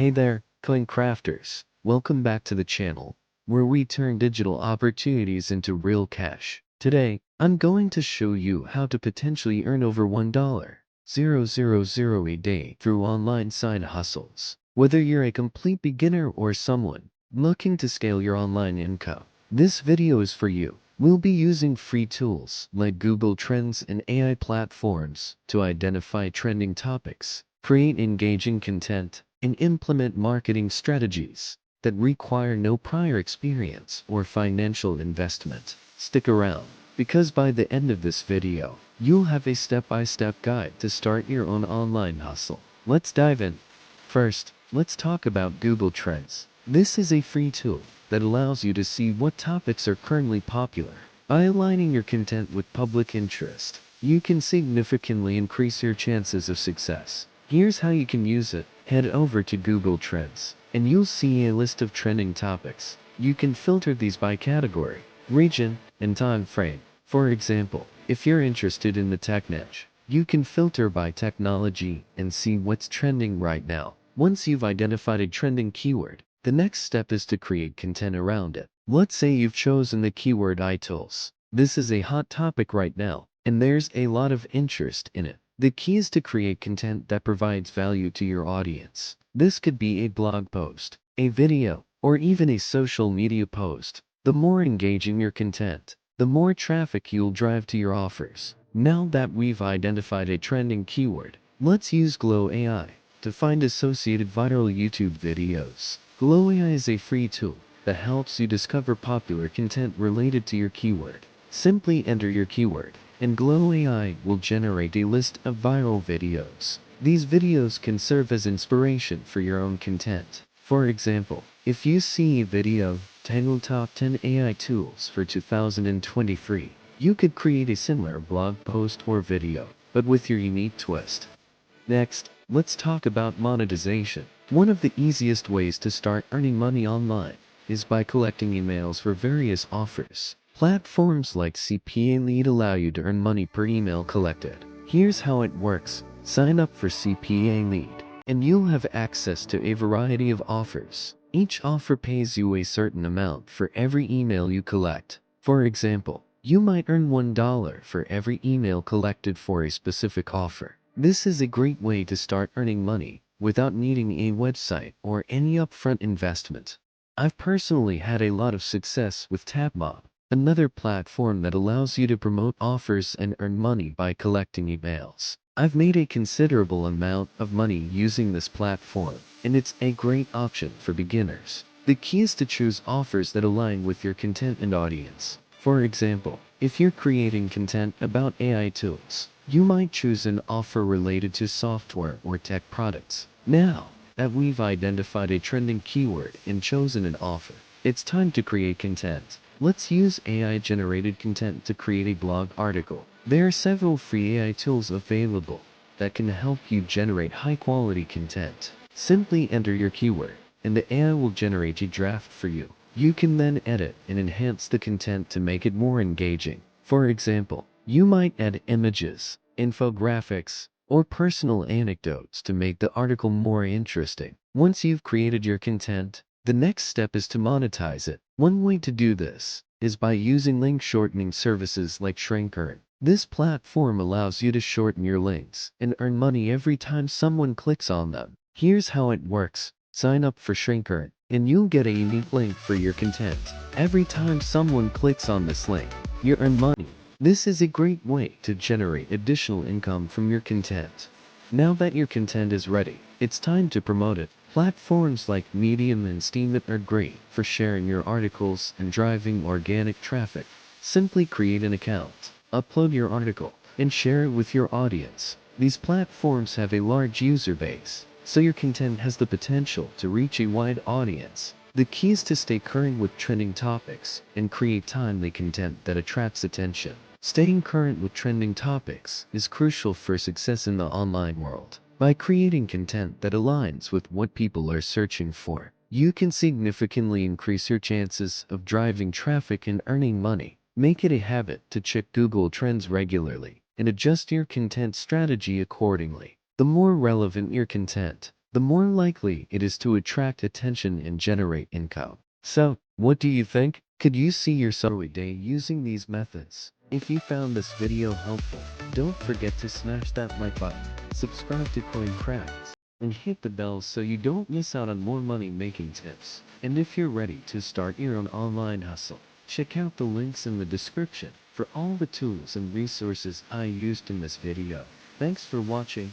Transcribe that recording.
Hey there, coin crafters. Welcome back to the channel, where we turn digital opportunities into real cash. Today, I'm going to show you how to potentially earn over $1,000 a day through online side hustles. Whether you're a complete beginner or someone looking to scale your online income, this video is for you. We'll be using free tools like Google Trends and AI platforms to identify trending topics, create engaging content, and implement marketing strategies that require no prior experience or financial investment. Stick around, because by the end of this video, you'll have a step-by-step guide to start your own online hustle. Let's dive in. First, let's talk about Google Trends. This is a free tool that allows you to see what topics are currently popular. By aligning your content with public interest, you can significantly increase your chances of success. Here's how you can use it. Head over to Google Trends, and you'll see a list of trending topics. You can filter these by category, region, and time frame. For example, if you're interested in the tech niche, you can filter by technology and see what's trending right now. Once you've identified a trending keyword, the next step is to create content around it. Let's say you've chosen the keyword iTools. This is a hot topic right now, and there's a lot of interest in it. The key is to create content that provides value to your audience. This could be a blog post, a video, or even a social media post. The more engaging your content, the more traffic you'll drive to your offers. Now that we've identified a trending keyword, let's use Glow AI to find associated viral YouTube videos. Glow AI is a free tool that helps you discover popular content related to your keyword. Simply enter your keyword, and Glow AI will generate a list of viral videos. These videos can serve as inspiration for your own content. For example, if you see a video, titled Top 10 AI Tools for 2023, you could create a similar blog post or video, but with your unique twist. Next, let's talk about monetization. One of the easiest ways to start earning money online is by collecting emails for various offers. Platforms like CPA Lead allow you to earn money per email collected. Here's how it works. Sign up for CPA Lead, and you'll have access to a variety of offers. Each offer pays you a certain amount for every email you collect. For example, you might earn $1 for every email collected for a specific offer. This is a great way to start earning money without needing a website or any upfront investment. I've personally had a lot of success with Tapmob, another platform that allows you to promote offers and earn money by collecting emails. I've made a considerable amount of money using this platform, and it's a great option for beginners. The key is to choose offers that align with your content and audience. For example, if you're creating content about AI tools, you might choose an offer related to software or tech products. Now that we've identified a trending keyword and chosen an offer, it's time to create content. Let's use AI-generated content to create a blog article. There are several free AI tools available that can help you generate high-quality content. Simply enter your keyword, and the AI will generate a draft for you. You can then edit and enhance the content to make it more engaging. For example, you might add images, infographics, or personal anecdotes to make the article more interesting. Once you've created your content, the next step is to monetize it. One way to do this is by using link shortening services like ShrinkEarn. This platform allows you to shorten your links and earn money every time someone clicks on them. Here's how it works. Sign up for ShrinkEarn, and you'll get a unique link for your content. Every time someone clicks on this link, you earn money. This is a great way to generate additional income from your content. Now that your content is ready, it's time to promote it. Platforms like Medium and Steemit are great for sharing your articles and driving organic traffic. Simply create an account, upload your article, and share it with your audience. These platforms have a large user base, so your content has the potential to reach a wide audience. The key is to stay current with trending topics and create timely content that attracts attention. Staying current with trending topics is crucial for success in the online world. By creating content that aligns with what people are searching for, you can significantly increase your chances of driving traffic and earning money. Make it a habit to check Google Trends regularly and adjust your content strategy accordingly. The more relevant your content, the more likely it is to attract attention and generate income. So, what do you think? Could you see yourself every day using these methods? If you found this video helpful, don't forget to smash that like button, subscribe to CoinCrafts, and hit the bell so you don't miss out on more money-making tips. And if you're ready to start your own online hustle, check out the links in the description for all the tools and resources I used in this video. Thanks for watching.